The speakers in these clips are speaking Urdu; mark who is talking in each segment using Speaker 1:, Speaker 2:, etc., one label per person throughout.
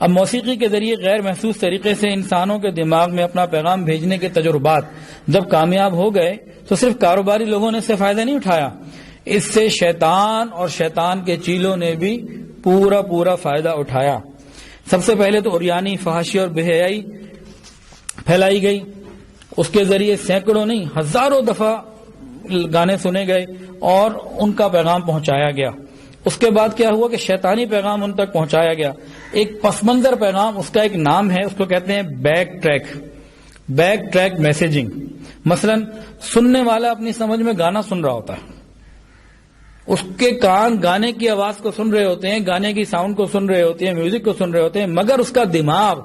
Speaker 1: اب موسیقی کے ذریعے غیر محسوس طریقے سے انسانوں کے دماغ میں اپنا پیغام بھیجنے کے تجربات جب کامیاب ہو گئے تو صرف کاروباری لوگوں نے اس سے فائدہ نہیں اٹھایا، اس سے شیطان اور شیطان کے چیلوں نے بھی پورا فائدہ اٹھایا۔ سب سے پہلے تو عریانی، فحاشی اور بے حیائی پھیلائی گئی، اس کے ذریعے سینکڑوں نہیں ہزاروں دفعہ گانے سنے گئے اور ان کا پیغام پہنچایا گیا۔ اس کے بعد کیا ہوا کہ شیطانی پیغام ان تک پہنچایا گیا، ایک پس منظر پیغام، اس کا ایک نام ہے، اس کو کہتے ہیں بیک ٹریک میسیجنگ۔ مثلا سننے والا اپنی سمجھ میں گانا سن رہا ہوتا ہے، اس کے کان گانے کی آواز کو سن رہے ہوتے ہیں، گانے کی ساؤنڈ کو سن رہے ہوتے ہیں، میوزک کو سن رہے ہوتے ہیں، مگر اس کا دماغ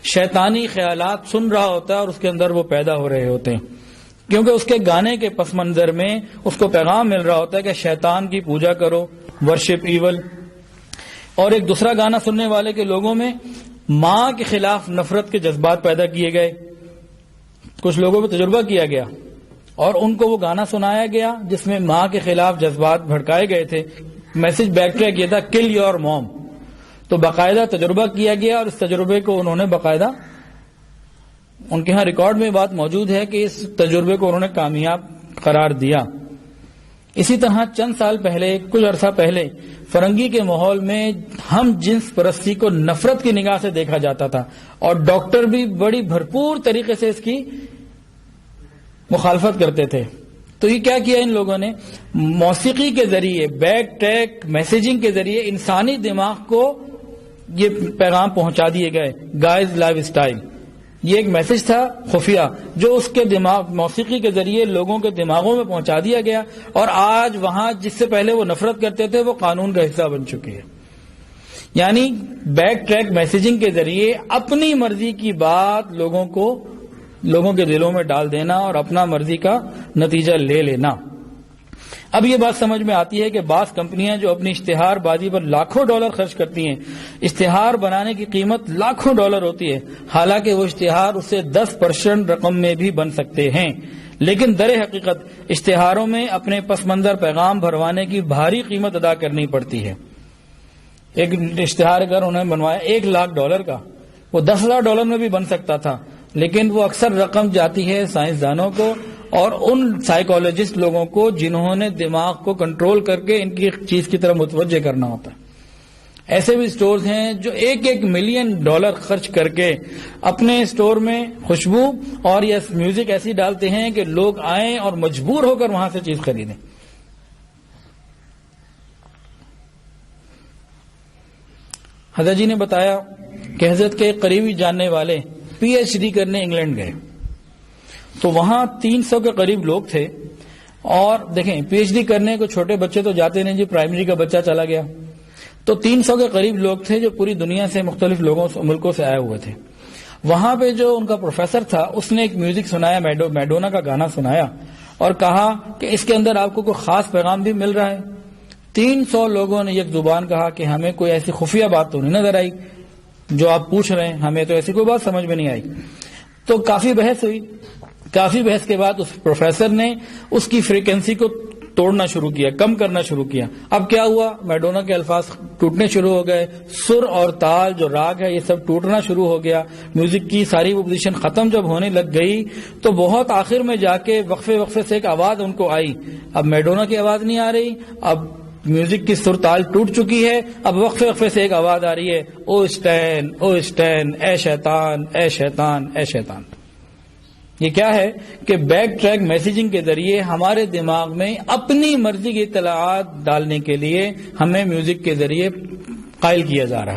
Speaker 1: شیطانی خیالات سن رہا ہوتا ہے اور اس کے اندر وہ پیدا ہو رہے ہوتے ہیں، کیونکہ اس کے گانے کے پس منظر میں اس کو پیغام مل رہا ہوتا ہے کہ شیطان کی پوجا کرو، ورشپ ایول۔ اور ایک دوسرا گانا سننے والے کے لوگوں میں ماں کے خلاف نفرت کے جذبات پیدا کیے گئے، کچھ لوگوں پہ تجربہ کیا گیا اور ان کو وہ گانا سنایا گیا جس میں ماں کے خلاف جذبات بھڑکائے گئے تھے۔ میسج بیک ٹریک یہ تھا، کل یور موم۔ تو باقاعدہ تجربہ کیا گیا اور اس تجربے کو انہوں نے باقاعدہ، ان کے ہاں ریکارڈ میں بات موجود ہے کہ اس تجربے کو انہوں نے کامیاب قرار دیا۔ اسی طرح چند سال پہلے، کچھ عرصہ پہلے، فرنگی کے ماحول میں ہم جنس پرستی کو نفرت کی نگاہ سے دیکھا جاتا تھا اور ڈاکٹر بھی بڑی بھرپور طریقے سے اس کی مخالفت کرتے تھے۔ تو یہ کیا کیا ان لوگوں نے؟ موسیقی کے ذریعے، بیک ٹریک میسیجنگ کے ذریعے انسانی دماغ کو یہ پیغام پہنچا دیے گئے، گائز لائف اسٹائل۔ یہ ایک میسج تھا خفیہ جو اس کے دماغ، موسیقی کے ذریعے لوگوں کے دماغوں میں پہنچا دیا گیا، اور آج وہاں جس سے پہلے وہ نفرت کرتے تھے وہ قانون کا حصہ بن چکی ہے۔ یعنی بیک ٹریک میسیجنگ کے ذریعے اپنی مرضی کی بات لوگوں کے دلوں میں ڈال دینا اور اپنا مرضی کا نتیجہ لے لینا۔ اب یہ بات سمجھ میں آتی ہے کہ بعض کمپنیاں جو اپنی اشتہار بازی پر لاکھوں ڈالر خرچ کرتی ہیں، اشتہار بنانے کی قیمت لاکھوں ڈالر ہوتی ہے، حالانکہ وہ اشتہار اس سے 10% رقم میں بھی بن سکتے ہیں، لیکن در حقیقت اشتہاروں میں اپنے پس منظر پیغام بھروانے کی بھاری قیمت ادا کرنی پڑتی ہے۔ ایک اشتہار اگر انہوں نے بنوایا $1,00,000 کا، وہ $10,000 میں بھی بن سکتا تھا، لیکن وہ اکثر رقم جاتی ہے سائنسدانوں کو اور ان سائیکالوجسٹ لوگوں کو جنہوں نے دماغ کو کنٹرول کر کے ان کی چیز کی طرف متوجہ کرنا ہوتا ہے۔ ایسے بھی سٹورز ہیں جو $1 ملین خرچ کر کے اپنے سٹور میں خوشبو اور یا میوزک ایسی ڈالتے ہیں کہ لوگ آئیں اور مجبور ہو کر وہاں سے چیز خریدیں۔ حضرت جی نے بتایا کہ حضرت کے قریبی جاننے والے PhD کرنے انگلینڈ گئے تو وہاں 300 کے قریب لوگ تھے، اور دیکھیں PhD کرنے کو چھوٹے بچے تو جاتے نہیں جی، پرائمری کا بچہ چلا گیا، تو 300 کے قریب لوگ تھے جو پوری دنیا سے مختلف ملکوں سے آئے ہوئے تھے۔ وہاں پہ جو ان کا پروفیسر تھا اس نے ایک میوزک سنایا، میڈونا کا گانا سنایا اور کہا کہ اس کے اندر آپ کو کوئی خاص پیغام بھی مل رہا ہے۔ 300 لوگوں نے یک زبان کہا کہ ہمیں کوئی ایسی خفیہ بات تو نہیں نظر آئی جو آپ پوچھ رہے ہیں، ہمیں تو ایسی کوئی بات سمجھ میں نہیں آئی۔ تو کافی بحث ہوئی، کافی بحث کے بعد اس پروفیسر نے اس کی فریکوینسی کو توڑنا شروع کیا، کم کرنا شروع کیا۔ اب کیا ہوا؟ میڈونا کے الفاظ ٹوٹنے شروع ہو گئے، سر اور تال جو راگ ہے یہ سب ٹوٹنا شروع ہو گیا، میوزک کی ساری وہ پوزیشن ختم جب ہونے لگ گئی تو بہت آخر میں جا کے وقفے سے ایک آواز ان کو آئی۔ اب میڈونا کی آواز نہیں آ رہی، اب میوزک کی سر تال ٹوٹ چکی ہے، اب وقفے سے ایک آواز آ رہی ہے، او اسٹین، اے شیطان، اے شیطان، اے شیطان۔ یہ کیا ہے کہ بیک ٹریک میسیجنگ کے ذریعے ہمارے دماغ میں اپنی مرضی کی اطلاعات ڈالنے کے لیے ہمیں میوزک کے ذریعے قائل کیا جا رہا ہے۔